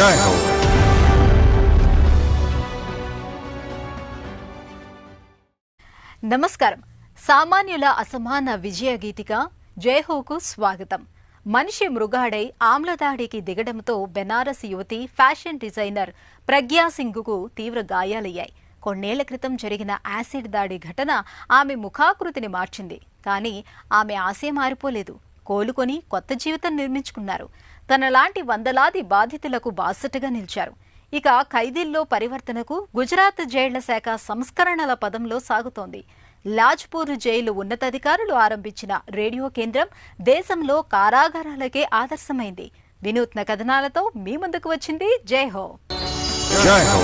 జై హో. నమస్కారం. సామాన్యుల అసమాన విజయ గీతిక జైహోకు స్వాగతం. మనిషి మృగాడై ఆమ్లదాడికి దిగడంతో బెనారస్ యువతి ఫ్యాషన్ డిజైనర్ ప్రగ్యా సింగ్కు తీవ్ర గాయాలయ్యాయి. కొన్నేళ్ల క్రితం జరిగిన యాసిడ్ దాడి ఘటన ఆమె ముఖాకృతిని మార్చింది. కానీ ఆమె ఆశే మారిపోలేదు. కోలుకొని కొత్త జీవితం నిర్మించుకున్నారు. తనలాంటి వందలాది బాధితులకు బాసటగా నిలిచారు. ఇక ఖైదీల్లో పరివర్తనకు గుజరాత్ జైళ్ల శాఖ సంస్కరణల పదంలో సాగుతోంది. లాజ్పూర్ జైలు ఉన్నతాధికారులు ఆరంభించిన రేడియో కేంద్రం దేశంలో కారాగారాలకే ఆదర్శమైంది. వినూత్న కథనాలతో మీ ముందుకు వచ్చింది జై హో. జై హో.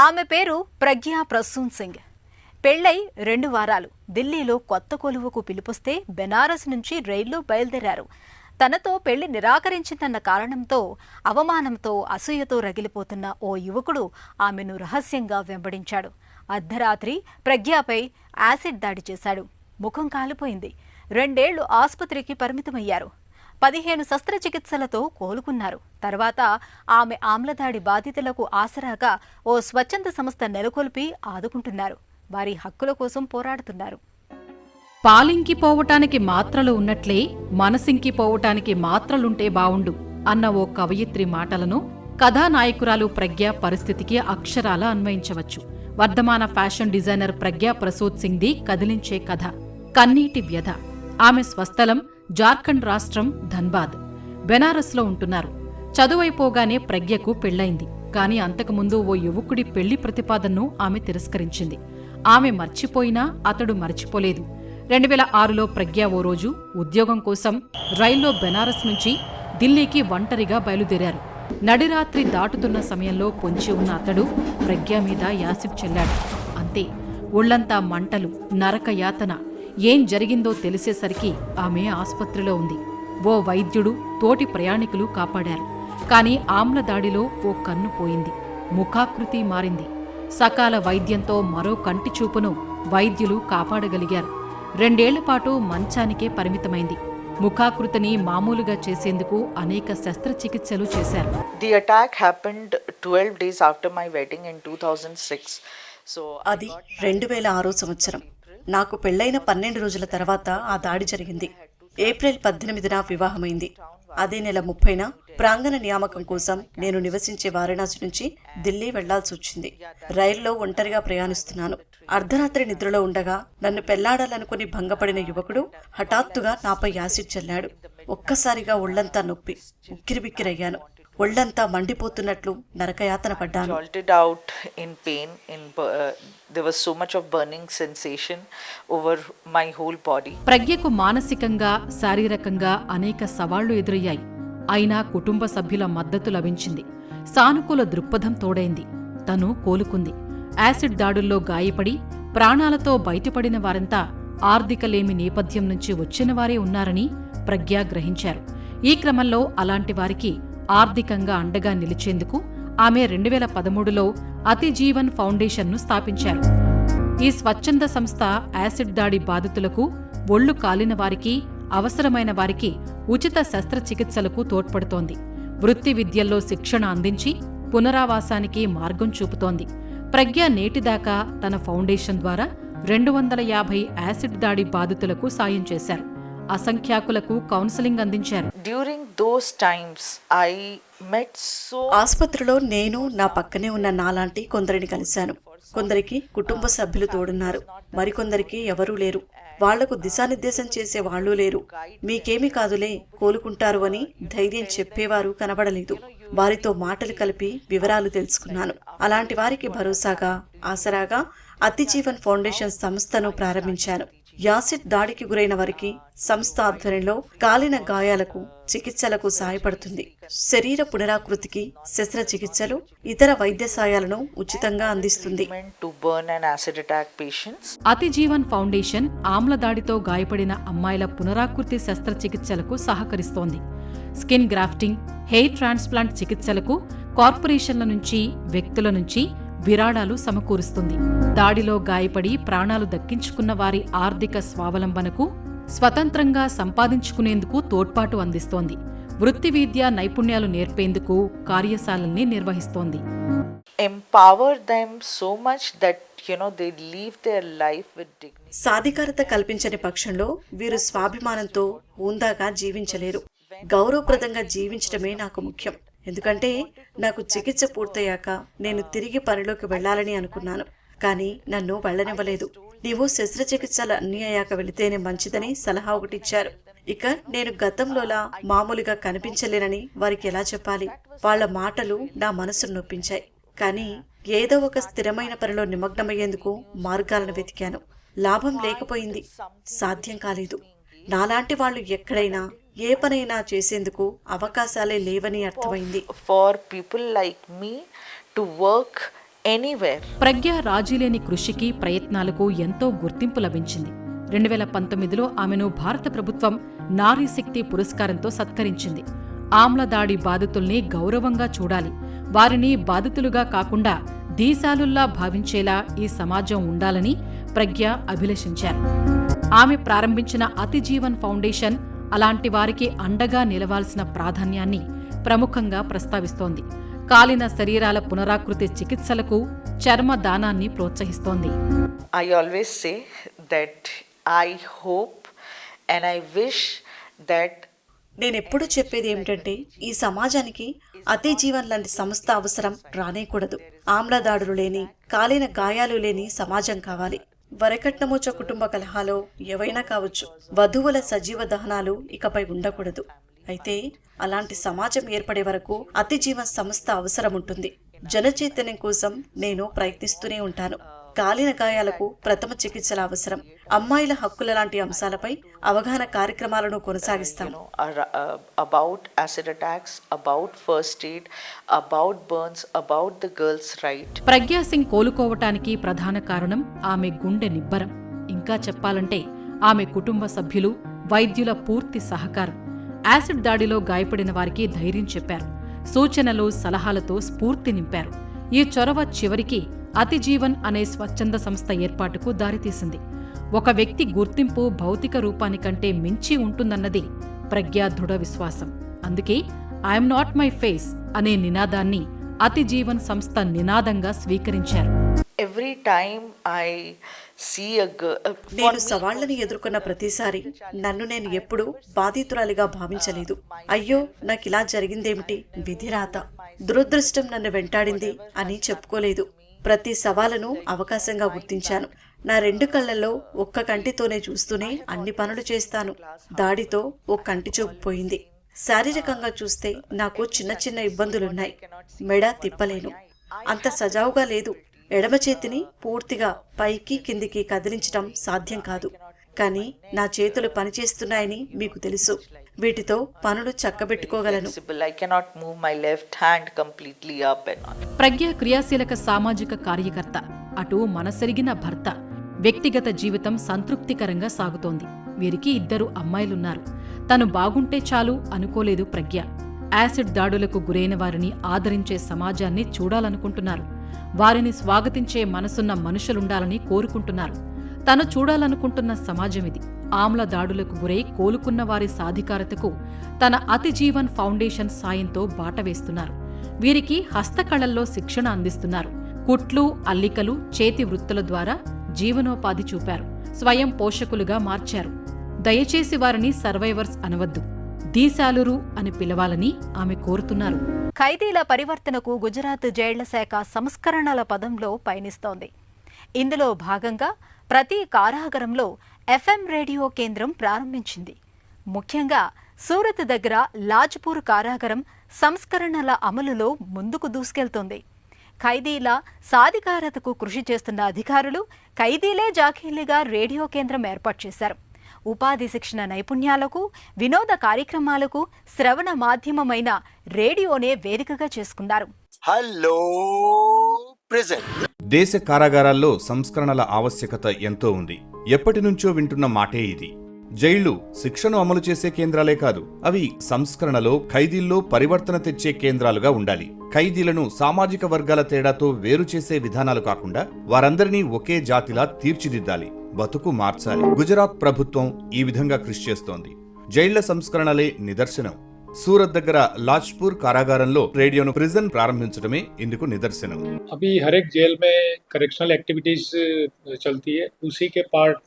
ఆమె పేరు ప్రగ్యా ప్రసూన్ సింగ్. పెళ్లై 2 వారాలు ఢిల్లీలో కొత్త కొలువుకు పిలుపొస్తే బెనారస్ నుంచి రైల్లో బయలుదేరారు. తనతో పెళ్లి నిరాకరించిందన్న కారణంతో అవమానంతో అసూయతో రగిలిపోతున్న ఓ యువకుడు ఆమెను రహస్యంగా వెంబడించాడు. అర్ధరాత్రి ప్రగ్యాపై యాసిడ్ దాడి చేశాడు. ముఖం కాలిపోయింది. 2 ఏళ్లు ఆసుపత్రికి పరిమితమయ్యారు. 15 శస్త్రచికిత్సలతో కోలుకున్నారు. తర్వాత ఆమె ఆమ్లదాడి బాధితులకు ఆసరాగా ఓ స్వచ్ఛంద సంస్థ నెలకొల్పి ఆదుకుంటున్నారు. వారి హక్కుల కోసం పోరాడుతున్నారు. పాలింకిపోవటానికి మాత్రలు ఉన్నట్లే మనసింకిపోవటానికి మాత్రలుంటే బావుండు అన్న ఓ కవయిత్రి మాటలను కథానాయకురాలు ప్రగ్యా పరిస్థితికి అక్షరాల అన్వయించవచ్చు. వర్ధమాన ఫ్యాషన్ డిజైనర్ ప్రగ్యా ప్రసూన్ సింగ్ది కదిలించే కథ కన్నీటి వ్యధ. ఆమె స్వస్థలం జార్ఖండ్ రాష్ట్రం ధన్బాద్. బెనారస్లో ఉంటున్నారు. చదువైపోగానే ప్రగ్యకు పెళ్లైంది. కాని అంతకుముందు ఓ యువకుడి పెళ్లి ప్రతిపాదనను ఆమె తిరస్కరించింది. ఆమె మర్చిపోయినా అతడు మర్చిపోలేదు. 2006లో ప్రగ్యా ఓ రోజు ఉద్యోగం కోసం రైల్లో బెనారస్ నుంచి ఢిల్లీకి ఒంటరిగా బయలుదేరారు. నడిరాత్రి దాటుతున్న సమయంలో పొంచి ఉన్న అతడు ప్రగ్యా మీద యాసిడ్ చల్లాడు. అంతే, ఒళ్లంతా మంటలు, నరక యాతన. ఏం జరిగిందో తెలిసేసరికి ఆమె ఆసుపత్రిలో ఉంది. ఓ వైద్యుడు, తోటి ప్రయాణికులు కాపాడారు. కాని ఆమ్లదాడిలో ఓ కన్ను పోయింది. ముఖాకృతి మారింది. సకాల వైద్యంతో మరో కంటి చూపును వైద్యులు కాపాడగలిగారు. 2 ఏళ్ల పాటు మంచానికే పరిమితమైంది. ముఖాకృతిని మామూలుగా చేసేందుకు అనేక శస్త్రచికిత్సలు చేశారు. The attack happened 12 days after my wedding in 2006. అది 2006 సంవత్సరం. నాకు పెళ్లైన 12 రోజుల తర్వాత ఆ దాడి జరిగింది. ఏప్రిల్ 18న వివాహమైంది. అదే నెల 30న ప్రాంగణ నియామకం కోసం నేను నివసించే వారణాసి నుంచి ఢిల్లీ వెళ్లాల్సి వచ్చింది. రైల్లో ఒంటరిగా ప్రయాణిస్తున్నాను. అర్ధరాత్రి నిద్రలో ఉండగా నన్ను పెళ్లాడాలనుకుని భంగపడిన యువకుడు హఠాత్తుగా నాపై యాసిడ్ చల్లాడు. ఒక్కసారిగా ఒళ్లంతా నొప్పి, ఉక్కిరిబిక్కిరయ్యాను. ఒళ్లంతా మండిపోతున్నట్లు నరకయాతన పడ్డాను. There was so much of burning sensation over my whole body. ప్రగ్యకు మానసికంగా, శారీరకంగా అనేక సవాళ్లు ఎదురయ్యాయి. అయినా కుటుంబ సభ్యుల మద్దతు లభించింది. సానుకూల దృక్పథం తోడైంది. తను కోలుకుంది. యాసిడ్ దాడుల్లో గాయపడి ప్రాణాలతో బయటపడిన వారంతా ఆర్థికలేమి నేపథ్యం నుంచి వచ్చినవారే ఉన్నారని ప్రగ్యా గ్రహించారు. ఈ క్రమంలో అలాంటి వారికి ఆర్థికంగా అండగా నిలిచేందుకు ఆమె 2013లో అతిజీవన్ ఫౌండేషన్ను స్థాపించారు. ఈ స్వచ్ఛంద సంస్థ యాసిడ్ దాడి బాధితులకు, ఒళ్లు కాలిన వారికి, అవసరమైన వారికి ఉచిత శస్త్రచికిత్సలకు తోడ్పడుతోంది. వృత్తి విద్యల్లో శిక్షణ అందించి పునరావాసానికి మార్గం చూపుతోంది. ప్రగ్యా నేటిదాకా తన ఫౌండేషన్ ద్వారా 250 యాసిడ్ దాడి బాధితులకు సాయం చేశారు. అసంఖ్యాకులకు కౌన్సిలింగ్ అందించారు. ఆసుపత్రిలో నేను, నా పక్కనే ఉన్న నాలాంటి కొందరిని కలిశాను. కొందరికి కుటుంబ సభ్యులు తోడున్నారు. మరికొందరికి ఎవరూ లేరు. వాళ్లకు దిశానిర్దేశం చేసే వాళ్లూ లేరు. మీకేమీ కాదులే, కోలుకుంటారు అని ధైర్యం చెప్పేవారు కనబడలేదు. వారితో మాటలు కలిపి వివరాలు తెలుసుకున్నాను. అలాంటి వారికి భరోసాగా, ఆసరాగా అతిజీవన్ ఫౌండేషన్ సంస్థను ప్రారంభించాను. యాసిడ్ దాడికి గురైన వారికి సంస్థ ఆధ్వర్యంలో కాలిన గాయాలకు చికిత్సలకు సహాయపడుతుంది. శరీర పునరాకృతికి శస్త్రచికిత్సలు, ఇతర వైద్య సాయాలను ఉచితంగా అందిస్తుంది. అతిజీవన్ ఫౌండేషన్ ఆమ్లదాడితో గాయపడిన అమ్మాయిల పునరాకృతి శస్త్రచికిత్సలకు సహకరిస్తోంది. స్కిన్ గ్రాఫ్టింగ్, హెయిర్ ట్రాన్స్ప్లాంట్ చికిత్సలకు కార్పొరేషన్ల నుంచి, వ్యక్తుల నుంచి విరాళాలు సమకూరుస్తుంది. దాడిలో గాయపడి ప్రాణాలు దక్కించుకున్న వారి ఆర్థిక స్వావలంబనకు స్వతంత్రంగా సంపాదించుకునేందుకు తోడ్పాటు అందిస్తోంది. వృత్తి విద్యా నైపుణ్యాలు నేర్పేందుకు కార్యశాలల్ని నిర్వహిస్తోంది. Empower them so much that they live their life with dignity. సాధికారత కల్పించని పక్షంలో వీరు స్వాభిమానంతో హుందాగా జీవించలేరు. గౌరవప్రదంగా జీవించడమే నాకు ముఖ్యం. ఎందుకంటే నాకు చికిత్స పూర్తయ్యాక నేను తిరిగి పనిలోకి వెళ్లాలని అనుకున్నాను. కానీ నన్ను వెళ్లనివ్వలేదు. నీవు శస్త్రచికిత్సలు అన్నీ అయ్యాక వెళితేనే మంచిదని సలహా ఒకటిచ్చారు. ఇక నేను గతంలోలా మామూలుగా కనిపించలేనని వారికి ఎలా చెప్పాలి? వాళ్ల మాటలు నా మనసును నొప్పించాయి. కానీ ఏదో ఒక స్థిరమైన పనిలో నిమగ్నమయ్యేందుకు మార్గాలను వెతికాను. లాభం లేకపోయింది, సాధ్యం కాలేదు. నాలాంటి వాళ్ళు ఎక్కడైనా ఏ పనైనా చేసేందుకు అవకాశాలే లేవని అర్థమైంది. For people like me to work anywhere. ప్రజ్ఞ రాజీలేని కృషికి ప్రయత్నాలకు ఎంతో గుర్తింపు లభించింది. 2019లో ఆమెను భారత ప్రభుత్వం నారీ శక్తి పురస్కారంతో సత్కరించింది. ఆమ్లదాడి బాధితుల్ని గౌరవంగా చూడాలి, వారిని బాధితులుగా కాకుండా దీశాలుల్లా భావించేలా ఈ సమాజం ఉండాలని ప్రజ్ఞ అభిలషించారు. ఆమె ప్రారంభించిన అతిజీవన్ ఫౌండేషన్ అలాంటి వారికి అండగా నిలవాల్సిన ప్రాధాన్యాన్ని ప్రముఖంగా ప్రస్తావిస్తోంది. కాలిన శరీరాల పునరాకృతి చికిత్సలకు చర్మ దానాన్ని ప్రోత్సహిస్తోంది. I always say that I hope and I wish that నేనెప్పుడు చెప్పేది ఏమిటంటే ఈ సమాజానికి అతి జీవన్ లాంటి సంస్థ అవసరం రానేకూడదు. ఆమ్లదాడులు లేని, కాలిన గాయాలు లేని సమాజం కావాలి. వరకట్నమోచ కుటుంబ కలహాలో ఏవైనా కావచ్చు, వధువుల సజీవ దహనాలు ఇకపై ఉండకూడదు. అయితే అలాంటి సమాజం ఏర్పడే వరకు అతి జీవన్ సంస్థ అవసరం ఉంటుంది. జనచైతన్యం కోసం నేను ప్రయత్నిస్తూనే ఉంటాను. కాలిన గాయాలకు ప్రథమ చికిత్సల అవసరం, అమ్మాయిల హక్కుల లాంటి అంశాలపై అవగాహన కార్యక్రమాలను కొనసాగిస్తాను. About acid attacks, about first aid, about burns, about the girls' right. ప్రజ్ఞా సింగ్ కోలుకోవటానికి ప్రధాన కారణం ఆమె గుండె నిబ్బరం. ఇంకా చెప్పాలంటే ఆమె కుటుంబ సభ్యులు, వైద్యుల పూర్తి సహకారం. యాసిడ్ దాడిలో గాయపడిన వారికి ధైర్యం చెప్పారు, సూచనలు సలహాలతో స్ఫూర్తి నింపారు. ఈ చొరవ చివరికి అతిజీవన్ అనే స్వచ్ఛంద సంస్థ ఏర్పాటుకు దారితీసింది. ఒక వ్యక్తి గుర్తింపు భౌతిక రూపానికంటే మించి ఉంటుందన్నది ప్రజ్ఞా దృఢ విశ్వాసం. అందుకే ఐఎమ్ నాట్ మై ఫేస్ అనే నినాదాన్ని అతిజీవన్ సంస్థ నినాదంగా స్వీకరించారు. Every time I see a girl, నేను సవాళ్లను ఎదుర్కొన్న ప్రతిసారి నన్ను నేను ఎప్పుడూ బాధితురాలిగా భావించలేదు. అయ్యో నాకిలా జరిగిందేమిటి, విధిరాత, దురదృష్టం నన్ను వెంటాడింది అని చెప్పుకోలేదు. ప్రతి సవాలును అవకాశంగా గుర్తించాను. నా 2 కళ్లలో ఒక్క కంటితోనే చూస్తూనే అన్ని పనులు చేస్తాను. దాడితో ఓ కంటి చూపు పోయింది. శారీరకంగా చూస్తే నాకు చిన్న చిన్న ఇబ్బందులున్నాయి. మెడ తిప్పలేను, అంత సజావుగా లేదు. ఎడమ చేతిని పూర్తిగా పైకి కిందికి కదిలించడం సాధ్యం కాదు. కానీ నా చేతులు పనిచేస్తున్నాయని మీకు తెలుసు. వీటితో పనులు చక్కబెట్టుకోగలను. I cannot move my left hand completely up and on. ప్రజ్ఞ క్రియాశీలక సామాజిక కార్యకర్త, అటు మనసెరిగిన భర్త. వ్యక్తిగత జీవితం సంతృప్తికరంగా సాగుతోంది. వీరికి 2 అమ్మాయిలున్నారు. తను బాగుంటే చాలు అనుకోలేదు ప్రజ్ఞ. యాసిడ్ దాడులకు గురైన వారిని ఆదరించే సమాజాన్ని చూడాలనుకుంటున్నారు. వారిని స్వాగతించే మనసున్న మనుషులుండాలని కోరుకుంటున్నారు. తను చూడాలనుకుంటున్న సమాజమిది. ఆమ్ల దాడులకు గురై కోలుకున్న వారి సాధికారతకు తన అతిజీవన్ ఫౌండేషన్ సాయంతో బాట వేస్తున్నారు. వీరికి హస్తకళల్లో శిక్షణ అందిస్తున్నారు. కుట్లు, అల్లికలు, చేతి వృత్తుల ద్వారా జీవనోపాధి చూపారు. స్వయం పోషకులుగా మార్చారు. దయచేసి వారిని సర్వైవర్స్ అనవద్దు, దీశాలురు అని పిలవాలని ఆమె కోరుతున్నారు. ఖైదీల పరివర్తనకు గుజరాత్ జైళ్ల శాఖ సంస్కరణల పదంలో పయనిస్తోంది. ఇందులో భాగంగా ప్రతి కారాగారంలో FM రేడియో కేంద్రం ప్రారంభించింది. ముఖ్యంగా సూరత్ దగ్గర లాజ్పూర్ కారాగారం సంస్కరణల అమలులో ముందుకు దూసుకెళ్తోంది. ఖైదీల సాధికారతకు కృషి చేస్తున్న అధికారులు ఖైదీలే జాకీలుగా రేడియో కేంద్రం ఏర్పాటు చేశారు. ఉపాధి శిక్షణ నైపుణ్యాలకు, వినోద కార్యక్రమాలకు శ్రవణ మాధ్యమమైన రేడియోనే వేదికగా చేసుకున్నారు. Hello present. దేశ కారాగారాల్లో సంస్కరణల ఆవశ్యకత ఎంతో ఉంది. ఎప్పటినుంచో వింటున్న మాటే ఇది. జైళ్లు శిక్షను అమలు చేసే కేంద్రాలే కాదు, అవి సంస్కరణలో, ఖైదీల్లో పరివర్తన తెచ్చే కేంద్రాలుగా ఉండాలి. ఖైదీలను సామాజిక వర్గాల తేడాతో వేరు చేసే విధానాలు కాకుండా వారందరినీ ఒకే జాతిలా తీర్చిదిద్దాలి. బతుకు మార్చాలి. గుజరాత్ ప్రభుత్వం ఈ విధంగా కృషి చేస్తోంది. జైళ్ల సంస్కరణలే నిదర్శనం. సూరత్ దగ్గర లాజ్పూర్ కారాగారంలో రేడియోను ప్రిజన్ ప్రారంభించడమే ఇందుకు నిదర్శనం. अभी हर एक जेल में करेक्शनल एक्टिविटीज चलती है, उसी के पार्ट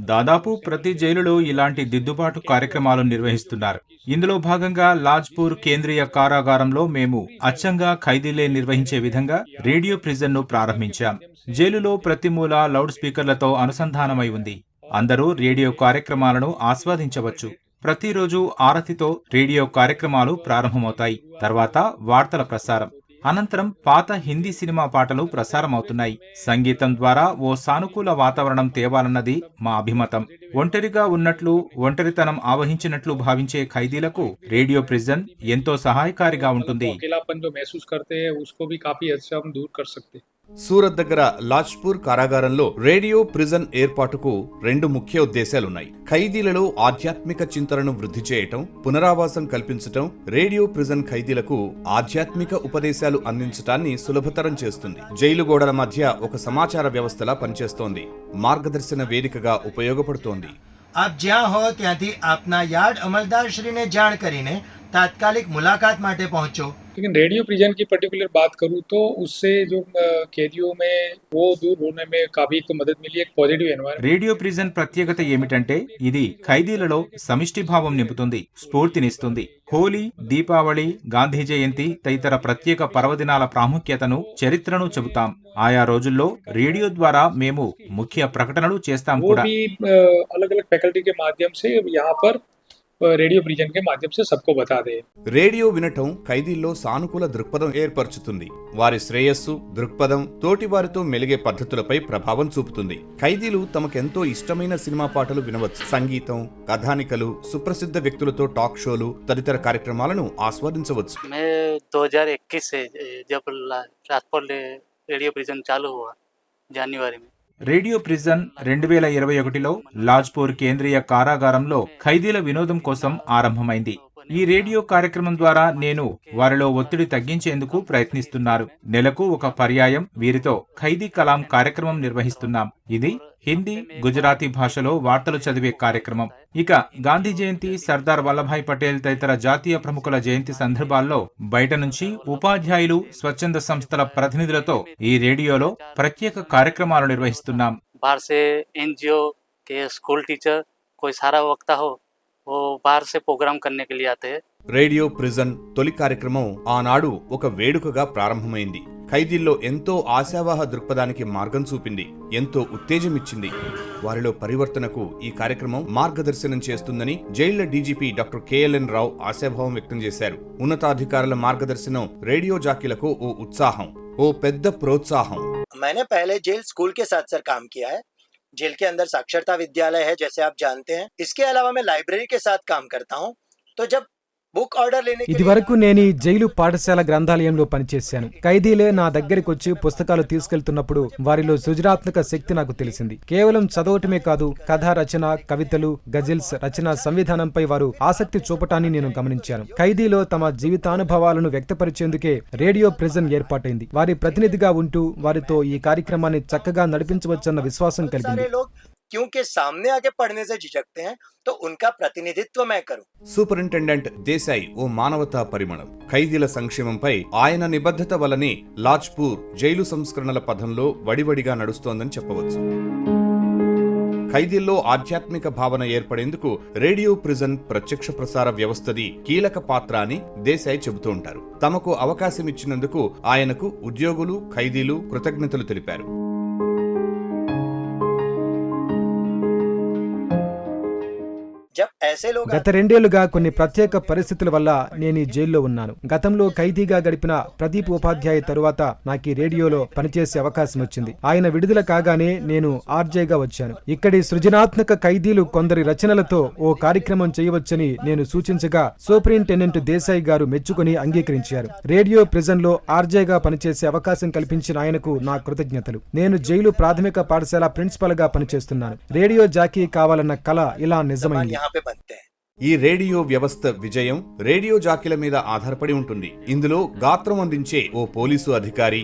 దాదాపు ప్రతి జైలులో ఇలాంటి దిద్దుబాటు కార్యక్రమాలు నిర్వహిస్తున్నారు. ఇందులో భాగంగా లాజ్పూర్ కేంద్రీయ కారాగారంలో మేము అచ్చంగా ఖైదీలే నిర్వహించే విధంగా రేడియో ప్రిజన్ ను ప్రారంభించాం. జైలులో ప్రతి మూల లౌడ్ స్పీకర్లతో అనుసంధానమై ఉంది. అందరూ రేడియో కార్యక్రమాలను ఆస్వాదించవచ్చు. ప్రతిరోజు ఆరతితో రేడియో కార్యక్రమాలు ప్రారంభమవుతాయి. తర్వాత వార్తల ప్రసారం అనంతరం పాత హిందీ సినిమా పాటలు ప్రసారమవుతున్నాయి. సంగీతం ద్వారా ఓ సానుకూల వాతావరణం తేవాలన్నది మా అభిమతం. ఒంటరిగా ఉన్నట్లు, ఒంటరితనం ఆవహించినట్లు భావించే ఖైదీలకు రేడియో ప్రిజన్ ఎంతో సహాయకారిగా ఉంటుంది. సూరత్ దగ్గర లాజ్పూర్ కారాగారంలో రేడియో ప్రిజన్ ఏర్పాటుకు 2 ముఖ్య ఉద్దేశాలున్నాయి. ఖైదీలలో ఆధ్యాత్మిక చింతనను వృద్ధి చేయటం, పునరావాసం కల్పించటం. రేడియో ప్రిజన్ ఖైదీలకు ఆధ్యాత్మిక ఉపదేశాలు అందించటాన్ని సులభతరం చేస్తుంది. జైలు గోడల మధ్య ఒక సమాచార వ్యవస్థలా పనిచేస్తోంది. మార్గదర్శన వేదికగా ఉపయోగపడుతోంది. આપ જ્યાં હો ત્યાંથી આપના યાર્ડ અમલદારશ્રીને જાણ કરીને તાત્કાલિક મુલાકાત માટે પહોંચો. लेकिन रेडियो प्रिजन की पर्टिकुलर बात करूँ तो उससे जो कैदियों में वो दूर होने में काफी तो मदद मिली, एक पॉजिटिव एनवायरनमेंट. రేడియో ప్రిజన్ ప్రత్యేకత ఏమిటంటే ఇది ఖైదీలలో సమిష్టి భావం నింపుతుంది, స్ఫూర్తినిస్తుంది. హోలీ, దీపావళి, గాంధీ జయంతి తదితర ప్రత్యేక పర్వదినాల ప్రాముఖ్యతను, చరిత్రను చెబుతాం. ఆయా రోజుల్లో రేడియో ద్వారా మేము ముఖ్య ప్రకటనలు చేస్తాం కూడా. अलग अलग फैकल्टी के माध्यम से यहाँ पर రేడియో ప్రిజన్ के माध्यम से सबको बता दे. రేడియో వినటం ఖైదీల్లో సానుకూల దృక్పథం ఏర్పరుచుతుంది. వారి శ్రేయస్సు, దృక్పథం, తోటివారితో మెలిగే పద్ధతులపై ప్రభావం చూపుతుంది. ఖైదీలు తమకెంతో ఇష్టమైన సినిమా పాటలు వినవచ్చు. సంగీతం, కథానికలు, సుప్రసిద్ధ వ్యక్తులతో టాక్ షోలు తదితర కార్యక్రమాలను ఆస్వాదించవచ్చు. 2021 से जब लाजपुर रेडियो प्रिजन चालू हुआ जनवरी में. రేడియో ప్రిజన్ 2021లో లాజ్పూర్ కేంద్రీయ కారాగారంలో ఖైదీల వినోదం కోసం ఆరంభమైంది. ఈ రేడియో కార్యక్రమం ద్వారా నేను వారిలో ఒత్తిడి తగ్గించేందుకు ప్రయత్నిస్తున్నారు. నెలకు ఒక పర్యాయం వీరితో ఖైదీ కలాం కార్యక్రమం నిర్వహిస్తున్నాం. ఇది హిందీ, గుజరాతీ భాషలో వార్తలు చదివే కార్యక్రమం. ఇక గాంధీ జయంతి, సర్దార్ వల్లభాయ్ పటేల్ తదితర జాతీయ ప్రముఖుల జయంతి సందర్భాల్లో బయట నుంచి ఉపాధ్యాయులు, స్వచ్ఛంద సంస్థల ప్రతినిధులతో ఈ రేడియోలో ప్రత్యేక కార్యక్రమాలు నిర్వహిస్తున్నాం. बाहर से एनजीओ के स्कूल टीचर कोई सारा वक्ता हो वो बाहर से प्रोग्राम करने के लिए आते हैं. రేడియో ప్రిజన్ తొలి కార్యక్రమం ఆనాడు ఒక వేడుకగా ప్రారంభమైంది. ఖైదీల్లో ఎంతో ఆశావాహ దృక్పథానికి మార్గం చూపింది, ఎంతో ఉత్తేజమిచ్చింది. వారిలో పరివర్తనకు ఈ కార్యక్రమం మార్గదర్శనం చేస్తుందని జైళ్ల డీజీపీ డాక్టర్ కేఎల్ఎన్ రావు ఆశాభావం వ్యక్తం చేశారు. ఉన్నతాధికారుల మార్గదర్శనం రేడియో జాకీలకు ఓ ఉత్సాహం, ఓ పెద్ద ప్రోత్సాహం. मैंने पहले जेल स्कूल के साथ सर काम किया है. जेल के अंदर साक्षरता विद्यालय है जैसे आप जानते हैं. इसके अलावा मैं लाइब्रेरी के साथ काम करता हूँ. तो जब బుక్ ఆర్డర్ లేని ఇది వరకు నేను ఈ జైలు పాఠశాల గ్రంథాలయంలో పనిచేశాను. ఖైదీలే నా దగ్గరికి వచ్చి పుస్తకాలు తీసుకెళ్తున్నప్పుడు వారిలో సృజనాత్మక శక్తి నాకు తెలిసింది. కేవలం చదవటమే కాదు, కథా రచన, కవితలు, గజిల్స్ రచన సంవిధానంపై వారు ఆసక్తి చూపటాన్ని నేను గమనించాను. ఖైదీలో తమ జీవితానుభవాలను వ్యక్తపరిచేందుకే రేడియో ప్రిజన్ ఏర్పాటైంది. వారి ప్రతినిధిగా ఉంటూ వారితో ఈ కార్యక్రమాన్ని చక్కగా నడిపించవచ్చన్న విశ్వాసం కలిగింది. क्योंकि सामने आके पढ़ने से झिझकते हैं तो उनका प्रतिनिधित्व मैं करूं. సూపరింటెండెంట్ దేశాయ్ ఓ మానవతా పరిమళం. ఖైదీల సంక్షేమంపై ఆయన నిబద్ధత వల్లనే లాజ్పూర్ జైలు సంస్కరణల పథంలో వడివడిగా నడుస్తోందని చెప్పవచ్చు. ఖైదీల్లో ఆధ్యాత్మిక భావన ఏర్పడేందుకు రేడియో ప్రిజన్ ప్రత్యక్ష ప్రసార వ్యవస్థది కీలక పాత్ర అని దేశాయ్ చెబుతూ ఉంటారు. తమకు అవకాశమిచ్చినందుకు ఆయనకు ఉద్యోగులు, ఖైదీలు కృతజ్ఞతలు తెలిపారు. గత 2 ఏళ్లుగా కొన్ని ప్రత్యేక పరిస్థితుల వల్ల నేను ఈ జైల్లో ఉన్నాను. గతంలో ఖైదీగా గడిపిన ప్రదీప్ ఉపాధ్యాయ తరువాత నాకు ఈ రేడియోలో పనిచేసే అవకాశం వచ్చింది. ఆయన విడుదల కాగానే నేను ఆర్జేగా వచ్చాను. ఇక్కడి సృజనాత్మక ఖైదీలు కొందరి రచనలతో ఓ కార్యక్రమం చేయవచ్చని నేను సూచించగా సూపరింటెండెంట్ దేశాయ్ గారు మెచ్చుకుని అంగీకరించారు. రేడియో ప్రిజన్ లో ఆర్జేగా పనిచేసే అవకాశం కల్పించిన ఆయనకు నా కృతజ్ఞతలు. నేను జైలు ప్రాథమిక పాఠశాల ప్రిన్సిపల్ గా పనిచేస్తున్నాను. రేడియో జాకీ కావాలన్న కల ఇలా నిజమైంది. ఈ రేడియో వ్యవస్థ విజయం రేడియో జాకీల మీద ఆధారపడి ఉంటుంది. ఇందులో గాత్రం అందించే ఓ పోలీసు అధికారి,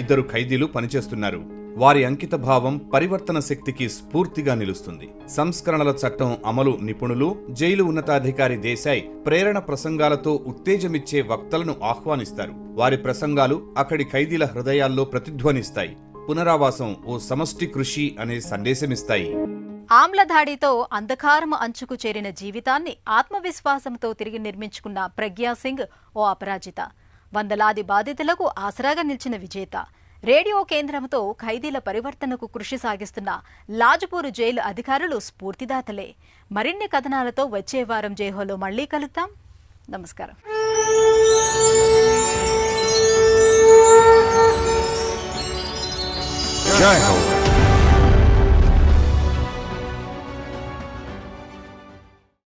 2 ఖైదీలు పనిచేస్తున్నారు. వారి అంకిత భావం పరివర్తన శక్తికి స్ఫూర్తిగా నిలుస్తుంది. సంస్కరణల చట్టం అమలు నిపుణులు, జైలు ఉన్నతాధికారి దేశాయ్ ప్రేరణ ప్రసంగాలతో ఉత్తేజమిచ్చే వక్తలను ఆహ్వానిస్తారు. వారి ప్రసంగాలు అక్కడి ఖైదీల హృదయాల్లో ప్రతిధ్వనిస్తాయి. పునరావాసం ఓ సమష్టి కృషి అనే సందేశమిస్తాయి. ఆమ్లధాడితో అంధకారం అంచుకు చేరిన జీవితాన్ని ఆత్మవిశ్వాసంతో తిరిగి నిర్మించుకున్న ప్రగ్యా సింగ్ ఓ అపరాజిత. వందలాది బాధితులకు ఆసరాగా నిలిచిన విజేత. రేడియో కేంద్రంతో ఖైదీల పరివర్తనకు కృషి సాగిస్తున్న లాజ్పూర్ జైలు అధికారులు స్ఫూర్తిదాతలే. మరిన్ని కథనాలతో వచ్చే వారం జైహోలో మళ్లీ కలుద్దాం. నమస్కారం. జై హో.